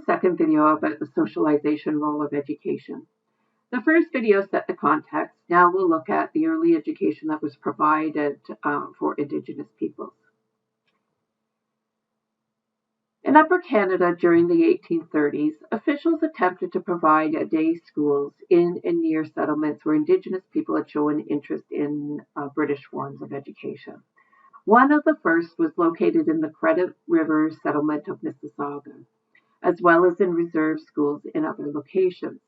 second video about the socialization role of education. The first video set the context. Now we'll look at the early education that was provided for Indigenous peoples. In Upper Canada during the 1830s, officials attempted to provide day schools in and near settlements where Indigenous people had shown interest in British forms of education. One of the first was located in the Credit River settlement of Mississauga, as well as in reserve schools in other locations.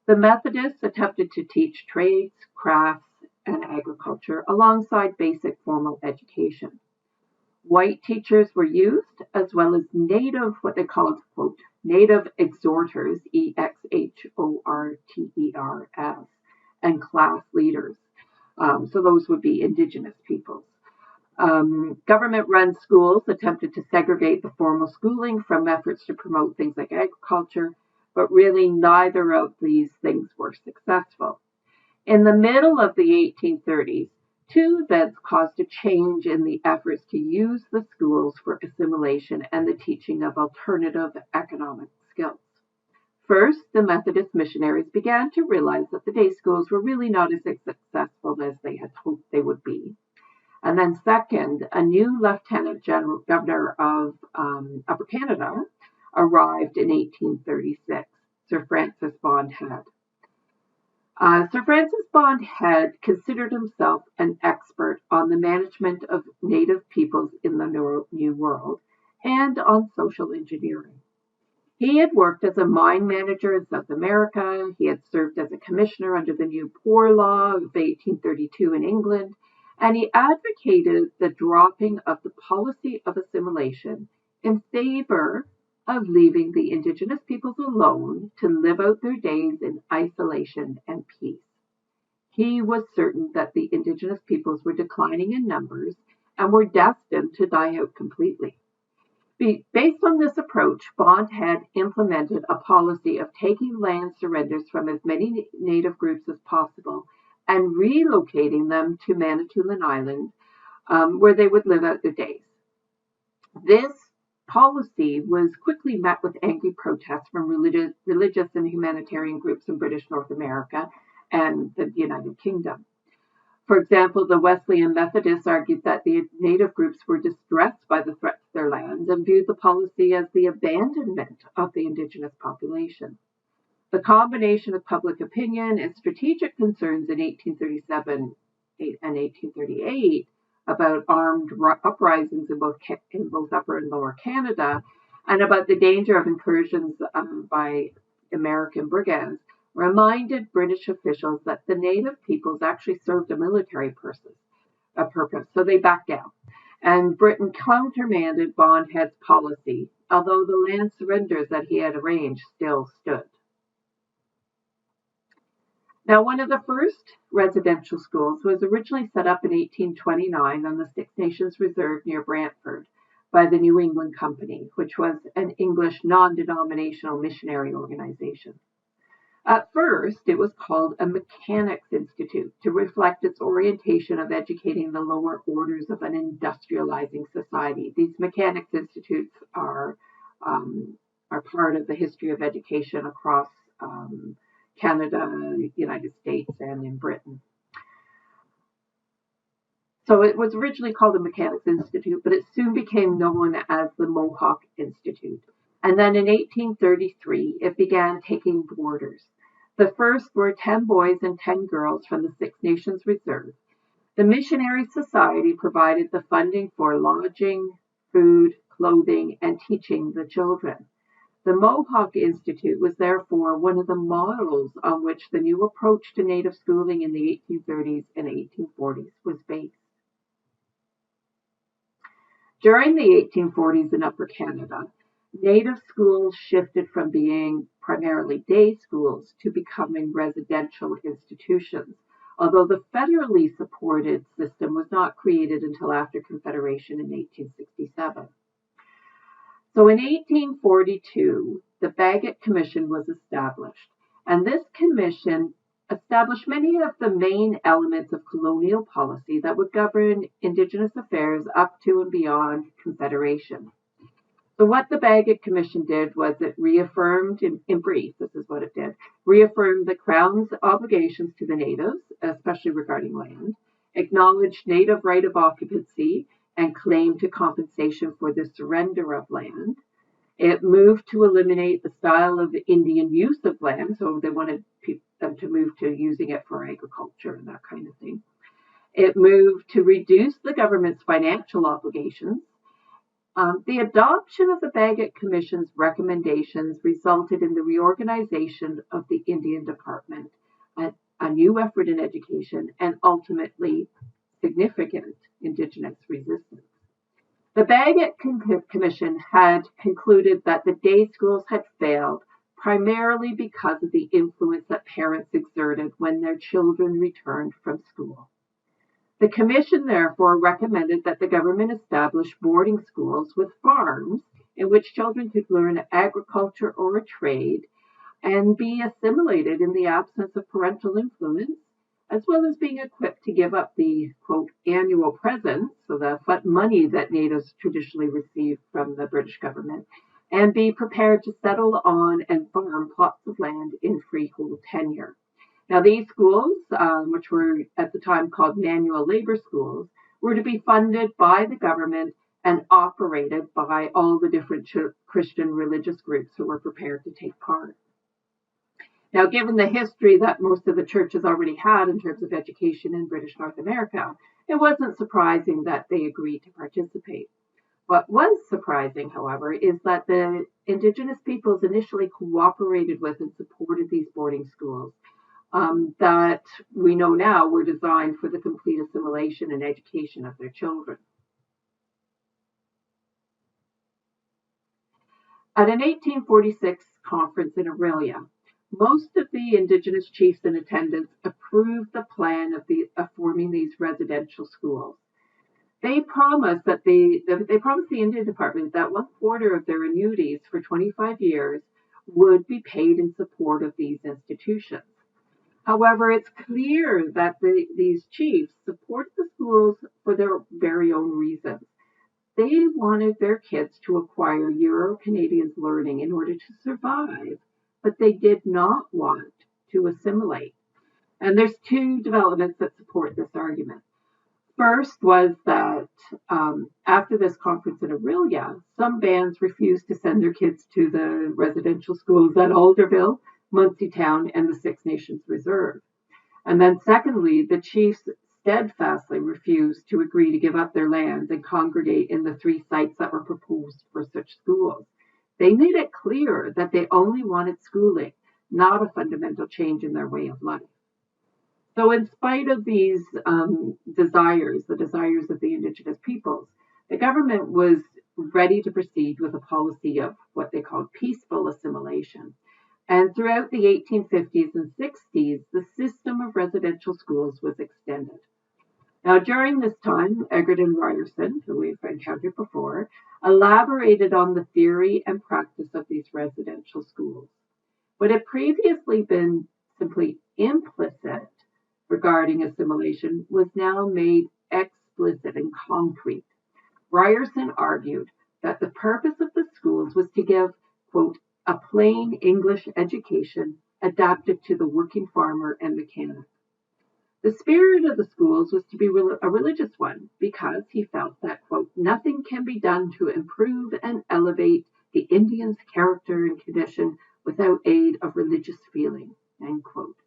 The Methodists attempted to teach trades, crafts, and agriculture alongside basic formal education. White teachers were used, as well as native, what they called, quote, native exhorters, EXHORTERS, and class leaders. So those would be Indigenous peoples. Government-run schools attempted to segregate the formal schooling from efforts to promote things like agriculture, but really neither of these things were successful. In the middle of the 1830s, two events caused a change in the efforts to use the schools for assimilation and the teaching of alternative economic skills. First, the Methodist missionaries began to realize that the day schools were really not as successful as they had hoped they would be. And then second, a new Lieutenant Governor of Upper Canada arrived in 1836, Sir Francis Bond Head. Sir Francis Bond Head considered himself an expert on the management of Native peoples in the New World and on social engineering. He had worked as a mine manager in South America. He had served as a commissioner under the New Poor Law of 1832 in England, and he advocated the dropping of the policy of assimilation in favor of leaving the Indigenous peoples alone to live out their days in isolation and peace. He was certain that the Indigenous peoples were declining in numbers and were destined to die out completely. Based on this approach, Bond had implemented a policy of taking land surrenders from as many Native groups as possible and relocating them to Manitoulin Island, where they would live out their days. This policy was quickly met with angry protests from religious and humanitarian groups in British North America and the United Kingdom. For example, the Wesleyan Methodists argued that the Native groups were distressed by the threat to their lands and viewed the policy as the abandonment of the Indigenous population. The combination of public opinion and strategic concerns in 1837 and 1838 about armed uprisings in both Upper and Lower Canada, and about the danger of incursions by American brigands, reminded British officials that the Native peoples actually served a military purpose, so they backed down. And Britain countermanded Bond Head's policy, although the land surrenders that he had arranged still stood. Now, one of the first residential schools was originally set up in 1829 on the Six Nations Reserve near Brantford by the New England Company, which was an English non-denominational missionary organization. At first, it was called a Mechanics Institute to reflect its orientation of educating the lower orders of an industrializing society. These Mechanics Institutes are part of the history of education across Canada, the United States, and in Britain. So it was originally called the Mechanics Institute, but it soon became known as the MOHAWK Institute. And then in 1833, it began taking boarders. The first were 10 boys and 10 girls from the Six Nations Reserve. The Missionary Society provided the funding for lodging, food, clothing, and teaching the children. The MOHAWK Institute was therefore one of the models on which the new approach to Native schooling in the 1830s and 1840s was based. During the 1840s in Upper Canada, Native schools shifted from being primarily day schools to becoming residential institutions, although the federally supported system was not created until after Confederation in 1867. So in 1842, the BAGOT Commission was established, and this commission established many of the main elements of colonial policy that would govern Indigenous affairs up to and beyond Confederation. So what the BAGOT Commission did was it reaffirmed, in brief, this is what it did, reaffirmed the Crown's obligations to the natives, especially regarding land, acknowledged native right of occupancy, and claim to compensation for the surrender of land. It moved to eliminate the style of Indian use of land, so they wanted them to move to using it for agriculture and that kind of thing. It moved to reduce the government's financial obligations. The adoption of the BAGOT Commission's recommendations resulted in the reorganization of the Indian Department, a new effort in education, and ultimately significant Indigenous resistance. The BAGOT Commission had concluded that the day schools had failed primarily because of the influence that parents exerted when their children returned from school. The Commission therefore recommended that the government establish boarding schools with farms in which children could learn agriculture or a trade and be assimilated in the absence of parental influence, as well as being equipped to give up the, quote, annual presents, so the money that natives traditionally received from the British government, and be prepared to settle on and farm plots of land in freehold tenure. Now, these schools, which were at the time called manual labor schools, were to be funded by the government and operated by all the different Christian religious groups who were prepared to take part. Now, given the history that most of the churches already had in terms of education in British North America, it wasn't surprising that they agreed to participate. What was surprising, however, is that the Indigenous peoples initially cooperated with and supported these boarding schools that we know now were designed for the complete assimilation and education of their children. At an 1846 conference in Aurelia, most of the Indigenous chiefs in attendance approved the plan of forming these residential schools. They promised the Indian Department that 1/4 of their annuities for 25 years would be paid in support of these institutions. However, it's clear that these chiefs support the schools for their very own reasons. They wanted their kids to acquire Euro-Canadians learning in order to survive, but they did not want to assimilate. And there's two developments that support this argument. First was that after this conference in Aurelia, some bands refused to send their kids to the residential schools at Alderville, Munseytown, and the Six Nations Reserve. And then secondly, the chiefs steadfastly refused to agree to give up their lands and congregate in the 3 sites that were proposed for such schools. They made it clear that they only wanted schooling, not a fundamental change in their way of life. So in spite of these desires, the desires of the Indigenous peoples, the government was ready to proceed with a policy of what they called peaceful assimilation. And throughout the 1850s and 60s, the system of residential schools was extended. Now, during this time, Egerton Ryerson, who we've encountered before, elaborated on the theory and practice of these residential schools. What had previously been simply implicit regarding assimilation was now made explicit and concrete. Ryerson argued that the purpose of the schools was to give, quote, a plain English education adapted to the working farmer and mechanic. The spirit of the schools was to be a religious one because he felt that, quote, nothing can be done to improve and elevate the Indian's character and condition without aid of religious feeling, end quote.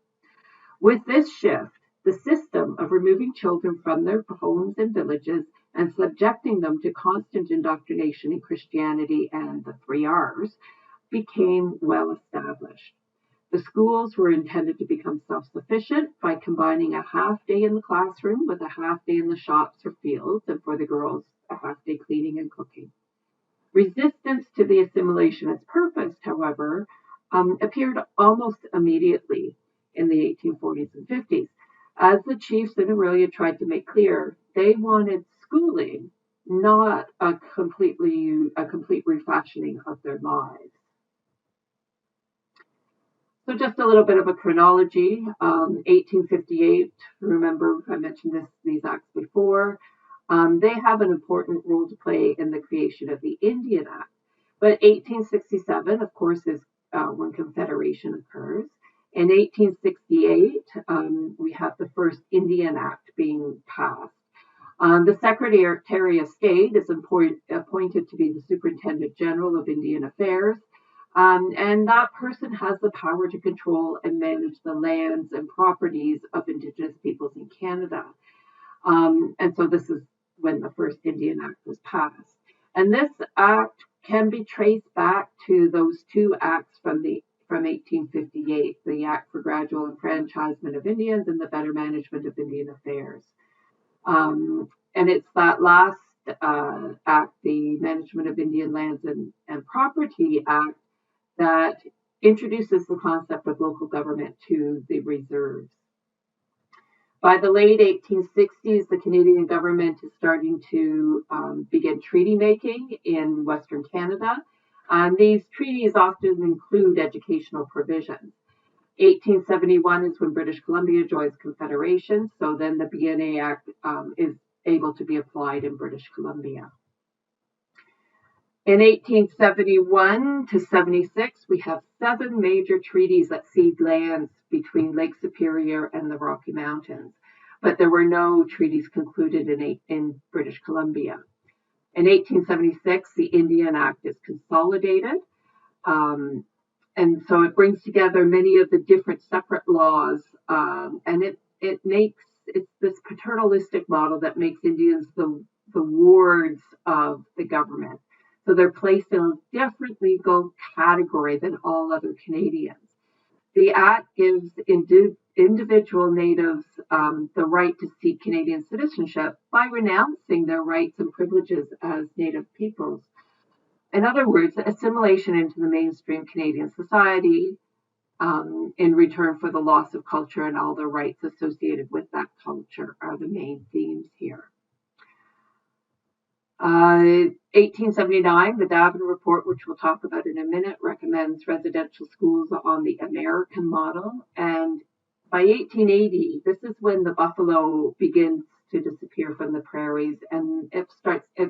With this shift, the system of removing children from their homes and villages and subjecting them to constant indoctrination in Christianity and the 3 R's became well established. The schools were intended to become self-sufficient by combining a half day in the classroom with a half day in the shops or fields, and for the girls, a half day cleaning and cooking. Resistance to the assimilation as purposed, however, appeared almost immediately in the 1840s and 50s. As the chiefs in Aurelia tried to make clear, they wanted schooling, not a complete refashioning of their lives. So just a little bit of a chronology. 1858, remember I mentioned these acts before. They have an important role to play in the creation of the Indian Act. But 1867, of course, is when Confederation occurs. In 1868, we have the first Indian Act being passed. The Secretary of State is appointed to be the Superintendent General of Indian Affairs, and that person has the power to control and manage the lands and properties of Indigenous peoples in Canada. And so this is when the first Indian Act was passed. And this act can be traced back to those two acts from 1858, the Act for Gradual Enfranchisement of Indians and the Better Management of Indian Affairs. And it's that last act, the Management of Indian Lands and Property Act, that introduces the concept of local government to the reserves. By the late 1860s, the Canadian government is starting to begin treaty making in Western Canada. These treaties often include educational provisions. 1871 is when British Columbia joins Confederation, so then the BNA Act is able to be applied in British Columbia. In 1871 to 76, we have 7 major treaties that cede lands between Lake Superior and the Rocky Mountains, but there were no treaties concluded in British Columbia. In 1876, the Indian Act is consolidated, and so it brings together many of the different separate laws, and it's this paternalistic model that makes Indians the wards of the government. So they're placed in a different legal category than all other Canadians. The Act gives individual Natives the right to seek Canadian citizenship by renouncing their rights and privileges as Native peoples. In other words, assimilation into the mainstream Canadian society in return for the loss of culture and all the rights associated with that culture are the main themes here. 1879, the DAVIN report, which we'll talk about in a minute, recommends residential schools on the American model. And by 1880, this is when the buffalo begins to disappear from the prairies, and it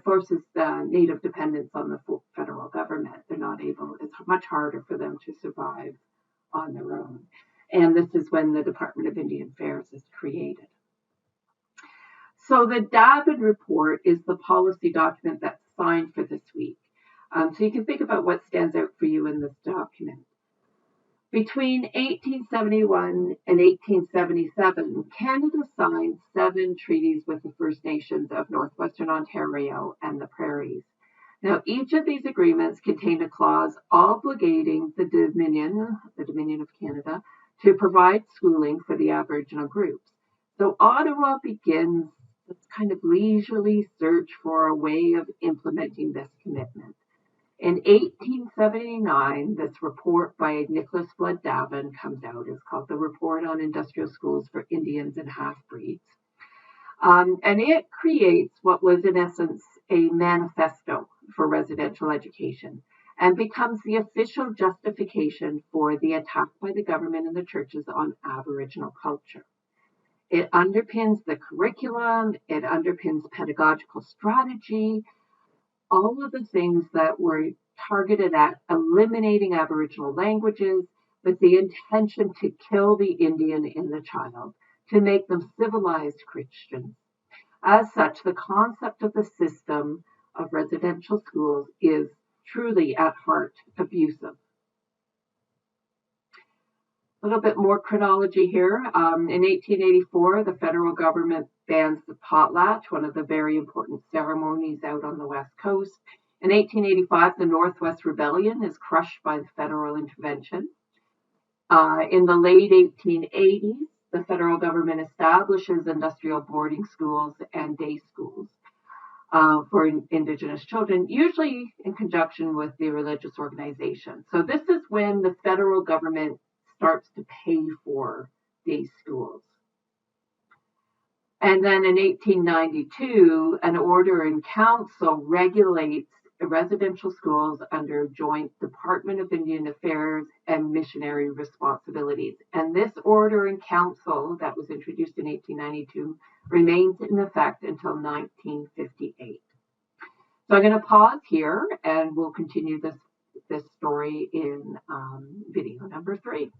forces the Native dependence on the federal government. They're not able, it's much harder for them to survive on their own. And this is when the Department of Indian Affairs is created. So the DAVIN report is the policy document that's signed for this week. So you can think about what stands out for you in this document. Between 1871 and 1877, Canada signed 7 treaties with the First Nations of Northwestern Ontario and the Prairies. Now, each of these agreements contained a clause obligating the Dominion of Canada, to provide schooling for the Aboriginal groups. So Ottawa begins this kind of leisurely search for a way of implementing this commitment. In 1879, this report by Nicholas Flood Davin comes out. It's called the Report on Industrial Schools for Indians and Half-Breeds. And it creates what was, in essence, a manifesto for residential education and becomes the official justification for the attack by the government and the churches on Aboriginal culture. It underpins the curriculum, it underpins pedagogical strategy, all of the things that were targeted at eliminating Aboriginal languages with the intention to kill the Indian in the child, to make them civilized Christians. As such, the concept of the system of residential schools is truly at heart abusive. A little bit more chronology here. In 1884, the federal government bans the potlatch, one of the very important ceremonies out on the West Coast. In 1885, the Northwest Rebellion is crushed by the federal intervention. In the late 1880s, the federal government establishes industrial boarding schools and day schools for Indigenous children, usually in conjunction with the religious organization. So this is when the federal government starts to pay for these schools. And then in 1892, an order in council regulates residential schools under joint Department of Indian Affairs and missionary responsibilities. And this order in council that was introduced in 1892 remains in effect until 1958. So I'm going to pause here and we'll continue this story in video number 3.